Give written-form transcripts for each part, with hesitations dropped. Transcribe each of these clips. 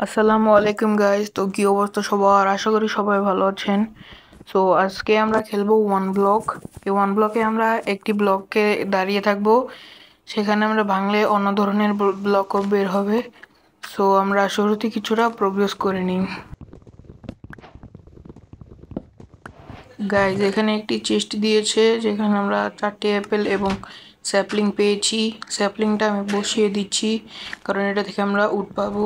আসসালামু আলাইকুম গাইস। তো কি অবস্থা সবার? আশা করি সবাই ভালো আছেন। সো আজকে আমরা খেলবো ওয়ান ব্লক। এই ওয়ান ব্লকে আমরা একটি ব্লকে দাঁড়িয়ে থাকবো, সেখানে আমরা ভাঙলে অন্য ধরনের ব্লকও বের হবে। সো আমরা শুরুতে কিছুটা প্রোগ্রেস করে নিই। গাইস, এখানে একটি চেস্ট দিয়েছে যেখানে আমরা 4টি অ্যাপেল এবং স্যাপলিং পেয়েছি। স্যাপলিংটা আমি বসিয়ে দিচ্ছি কারণ এটা থেকে আমরা উড পাবো।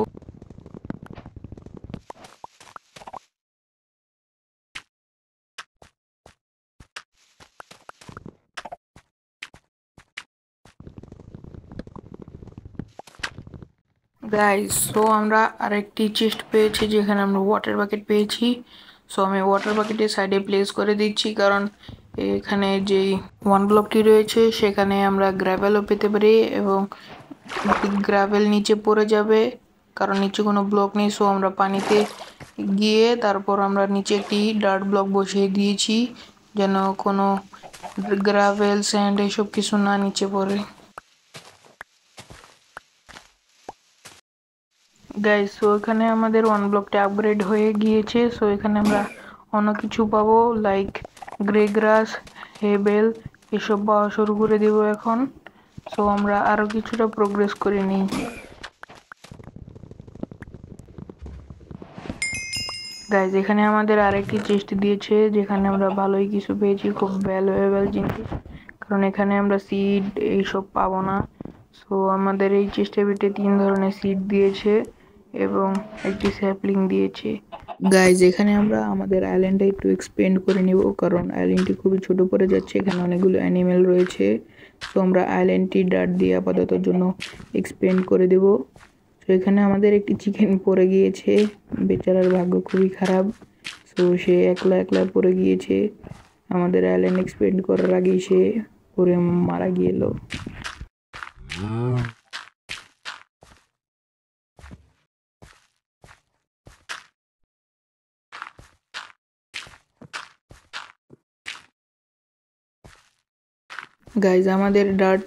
গাইস, সো আমরা আরেকটি চেস্ট পেয়েছি যেখানে আমরা ওয়াটার বাকেট পেয়েছি। সো আমি ওয়াটার বাকেটের সাইডে প্লেস করে দিচ্ছি কারণ এখানে যেই ওয়ান ব্লকটি রয়েছে সেখানে আমরা গ্রাভেলও পেতে পারি এবং গ্রাভেল নিচে পড়ে যাবে কারণ নিচে কোনো ব্লক নেই। সো আমরা পানিতে গিয়ে তারপর আমরা নিচে একটি ডার্ট ব্লক বসিয়ে দিয়েছি যেন কোনো গ্রাভেল স্যান্ড এসব কিছু না নিচে পড়ে। গাইস, সো এখানে আমাদের ওয়ান ব্লকটা আপগ্রেড হয়ে গিয়েছে। সো এখানে আমরা অন্য কিছু পাবো লাইক গ্রে গ্রাস, হেবেল এসব পাওয়া শুরু করে দেব এখন। সো আমরা আরো কিছুটা প্রোগ্রেস করে নিই। গাইস, এখানে আমাদের আরেকটি চেস্ট দিয়েছে যেখানে আমরা ভালোই কিছু পেয়েছি, খুব ভ্যালুয়েবল জিনিস, কারণ এখানে আমরা সিড এইসব পাবো না। সো আমাদের এই চেস্টের ভিতরে 3 ধরনের সিড দিয়েছে এবং একটি স্যাপলিং দিয়েছে। গাইজ, এখানে আমরা আমাদের আইল্যান্ডটা একটু এক্সপেন্ড করে নিব কারণ আইল্যান্ডটি খুবই ছোট পড়ে যাচ্ছে, এখানে অনেকগুলো অ্যানিমেল রয়েছে। তো আমরা আইল্যান্ডটি ডার্ট দিয়ে আপাতত জন্য এক্সপেন্ড করে দেব। তো এখানে আমাদের একটি চিকেন পড়ে গিয়েছে, বেচারার ভাগ্য খুবই খারাপ। সো সে একলা একলা পড়ে গিয়েছে, আমাদের আইল্যান্ড এক্সপেন্ড করার আগেই সে পড়ে মারা গিয়েল। গাইজ, আমাদের ডার্ট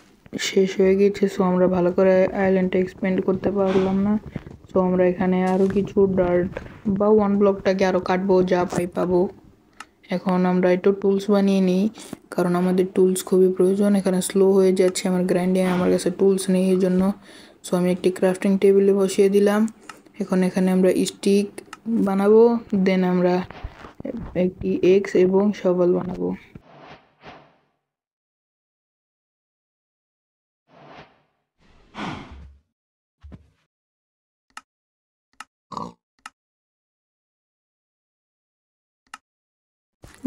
শেষ হয়ে গিয়েছে। সো আমরা ভালো করে আইল্যান্ডটা এক্সপেন্ড করতে পারলাম না। সো আমরা এখানে আরও কিছু ডার্ট বা ওয়ান ব্লকটাকে আরও কাটবো, যা পাবো। এখন আমরা একটু টুলস বানিয়ে নিই কারণ আমাদের টুলস খুবই প্রয়োজন। এখানে স্লো হয়ে যাচ্ছে আমার গ্রাইন্ডিং, আমার কাছে টুলস নেই এই জন্য। সো আমি একটি ক্রাফটিং টেবিলে বসিয়ে দিলাম। এখন এখানে আমরা স্টিক বানাবো, দেন আমরা একটি এক্স এবং শবল বানাবো।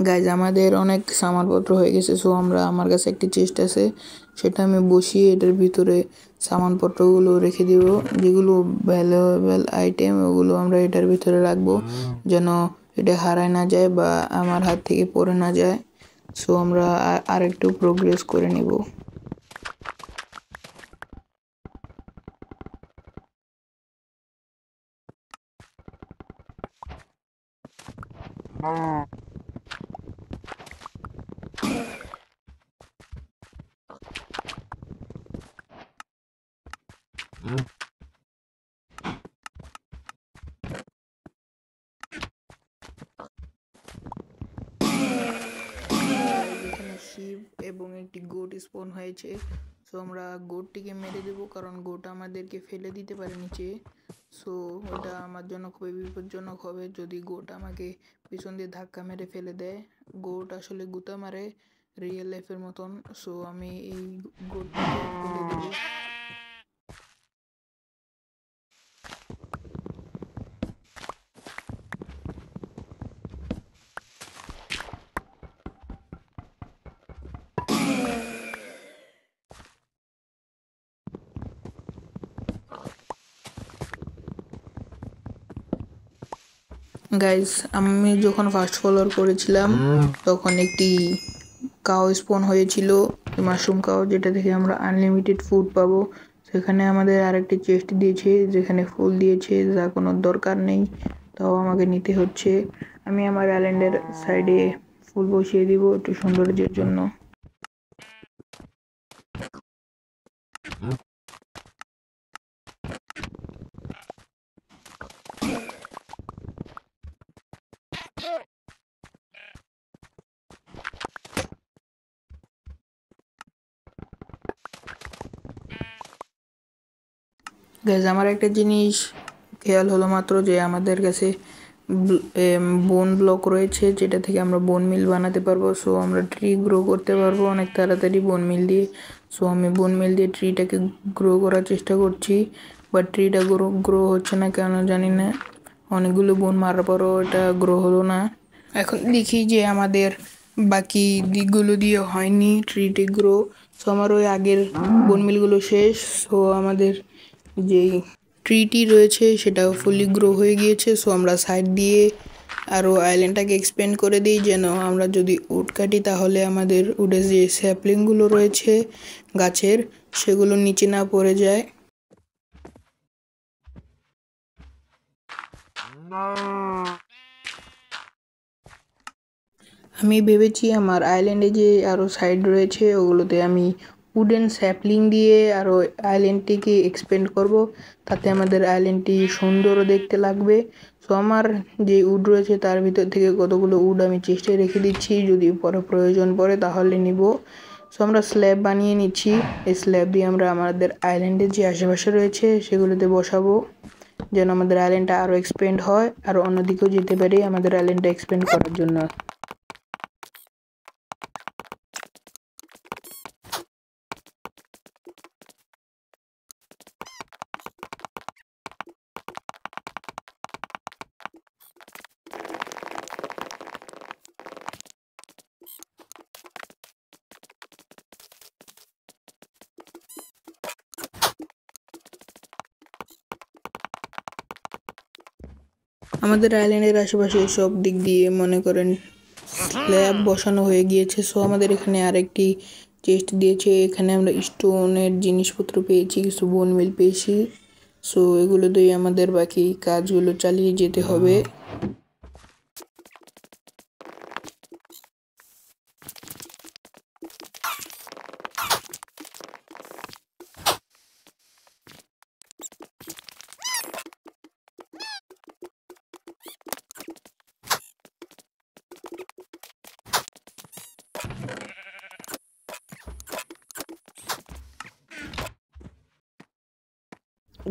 গাইজ, আমাদের অনেক সামানপত্র হয়ে গেছে। সো আমার কাছে একটি চেস্ট আছে, সেটা আমি বসিয়ে এটার ভিতরে সামানপত্রগুলো রেখে দিব। যেগুলো ভ্যালুয়েবল আইটেম ওগুলো আমরা এটার ভিতরে রাখবো যেন এটা হারায় না যায় বা আমার হাত থেকে পড়ে না যায়। সো আমরা আরেকটু প্রোগ্রেস করে নিব। এখানে শিব এবং একটি গোট স্পন হয়েছে। সো আমরা গোটটিকে মেরে দেবো কারণ গোট আমাদেরকে ফেলে দিতে পারে নিচে। সো ওটা আমার জন্য খুবই বিপজ্জনক হবে যদি গোট আমাকে পিছন দিয়ে ধাক্কা মেরে ফেলে দেয়। গোট আসলে গুতা মারে রিয়েল লাইফের মতন। সো আমি এই গোটটাকে ফেলে দেবো। গাইস, আমি যখন ফার্স্ট ফলোয়ার করেছিলাম তখন একটি কাও স্পন হয়েছিল, মাশরুম কাও, যেটা থেকে আমরা আনলিমিটেড ফুড পাবো। সেখানে আমাদের আরেকটি চেস্ট দিয়েছে যেখানে ফুল দিয়েছে, যা কোনো দরকার নেই, তাও আমাকে নিতে হচ্ছে। আমি আমার আইল্যান্ডের সাইডে ফুল বসিয়ে দিব একটু সৌন্দর্যের জন্য। গাইজ আমার একটা জিনিস খেয়াল হলো মাত্র যে আমাদের কাছে বোন ব্লক রয়েছে, যেটা থেকে আমরা বোন মিল বানাতে পারবো। সো আমরা ট্রি গ্রো করতে পারবো অনেক তাড়াতাড়ি বোন মিল দিয়ে। সো আমি বোন মিল দিয়ে ট্রিটাকে গ্রো করার চেষ্টা করছি, বাট ট্রিটা গ্রো হচ্ছে না, কেন জানি না। অনেকগুলো বোন মারার পরও এটা গ্রো হলো না। এখন দেখি যে আমাদের বাকি দিকগুলো দিয়ে হয়নি ট্রিটি গ্রো। সো আমার ওই আগের বোন মিলগুলো শেষ। সো আমাদের যেই ট্রিটি রয়েছে সেটাও ফুলি গ্রো হয়ে গিয়েছে। সো আমরা সাইড দিয়ে আরও আইল্যান্ডটাকে এক্সপেন্ড করে দিই, যেন আমরা যদি উড কাটি তাহলে আমাদের উডের যে স্যাপলিংগুলো রয়েছে গাছের সেগুলো নিচে না পড়ে যায়। আমি ভেবেছি আমার আইল্যান্ডে যে আরও সাইড রয়েছে ওগুলোতে আমি উডেন স্যাপলিং দিয়ে আরও আইল্যান্ডটিকে এক্সপেন্ড করব, তাতে আমাদের আইল্যান্ডটি সুন্দরও দেখতে লাগবে। সো আমার যে উড রয়েছে তার ভিতর থেকে কতগুলো উড আমি চেষ্টায় রেখে দিচ্ছি, যদি পরে প্রয়োজন পড়ে তাহলে নিব। সো আমরা স্ল্যাব বানিয়ে নিচ্ছি। এই স্ল্যাব দিয়ে আমরা আমাদের আইল্যান্ডের যে আশেপাশে রয়েছে সেগুলোতে বসাবো, যেন আমাদের আইল্যান্ডটা আরও এক্সপেন্ড হয়, আর অন্যদিকেও যেতে পারি আমাদের আইল্যান্ডটা এক্সপেন্ড করার জন্য। আমাদের আইল্যান্ডের আশেপাশে সব দিক দিয়ে মনে করেন স্ল্যাব বসানো হয়ে গিয়েছে। সো আমাদের এখানে আরেকটি চেস্ট দিয়েছে, এখানে আমরা স্টোনের জিনিসপত্র পেয়েছি, কিছু বোন মিল পেয়েছি। সো এগুলো দিয়ে আমাদের বাকি কাজগুলো চালিয়ে যেতে হবে।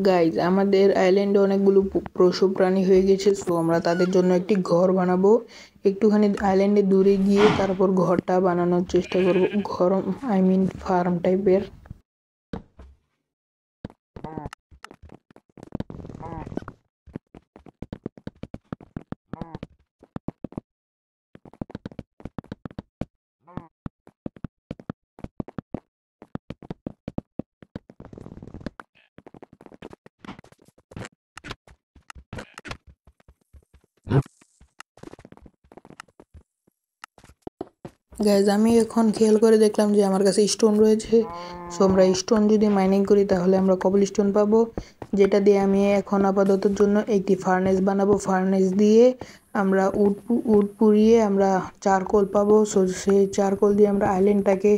গাইজ আমাদের আইল্যান্ডে অনেকগুলো পশু প্রাণী হয়ে গেছে। সো আমরা তাদের জন্য একটি ঘর বানাবো, একটুখানি আইল্যান্ডে দূরে গিয়ে তারপর ঘরটা বানানোর চেষ্টা করব। ঘর আই মিন ফার্ম টাইপের। গাইজ আমি এখন খেয়াল করে দেখলাম যে আমার কাছে স্টোন রয়েছে। সো আমরা স্টোন যদি মাইনিং করি তাহলে আমরা কবল স্টোন পাবো, যেটা দিয়ে আমি এখন আপাততর জন্য একটি ফার্নেস বানাবো। ফার্নেস দিয়ে আমরা উড পুড়িয়ে আমরা চারকোল পাবো। সো সেই চারকোল দিয়ে আমরা আইল্যান্ডটাকে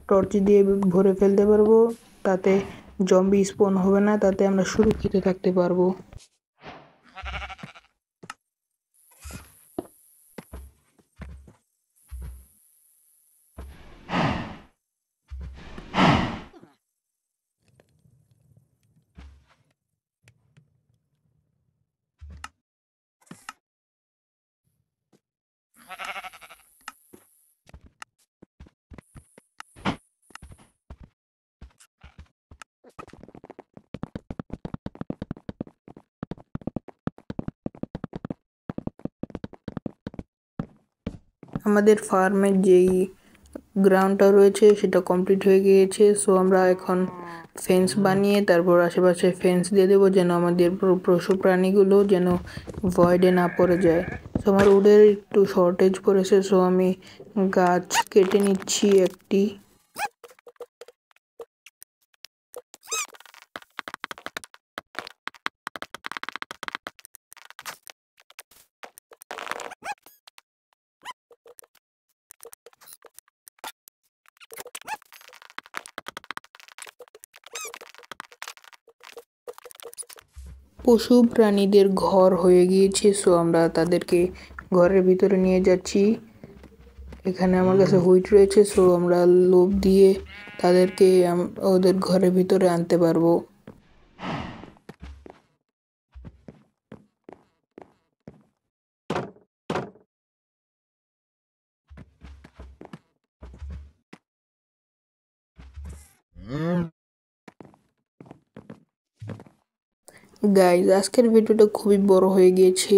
টর্চ দিয়ে ভরে ফেলতে পারবো, তাতে জম্বি স্পন হবে না, তাতে আমরা সুরক্ষিত থাকতে পারবো। আমাদের ফার্মের যেই গ্রাউন্ডটা রয়েছে সেটা কমপ্লিট হয়ে গিয়েছে। সো আমরা এখন ফেন্স বানিয়ে তারপর আশেপাশে ফেন্স দিয়ে দেবো, যেন আমাদের পশু প্রাণীগুলো যেন ভয়েডে না পড়ে যায়। সো আমার উডের একটু শর্টেজ পড়েছে, সো আমি গাছ কেটে নিচ্ছি একটি। পশু প্রাণীদের ঘর হয়ে গিয়েছে। সো আমরা তাদেরকে ঘরের ভিতরে নিয়ে যাচ্ছি। এখানে আমার কাছে হুইট রয়েছে, সো আমরা লোভ দিয়ে তাদেরকে ওদের ঘরের ভিতরে আনতে পারবো। গাইজ আজকের ভিডিওটা খুবই বড় হয়ে গিয়েছে।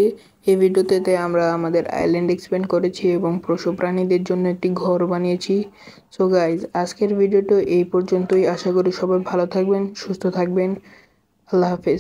এই ভিডিওতে আমরা আমাদের আইল্যান্ড এক্সপ্যান্ড করেছি এবং পশু প্রাণীদের জন্য একটি ঘর বানিয়েছি। সো গাইজ আজকের ভিডিওটা এই পর্যন্তই। আশা করি সবাই ভালো থাকবেন, সুস্থ থাকবেন। আল্লাহ হাফেজ।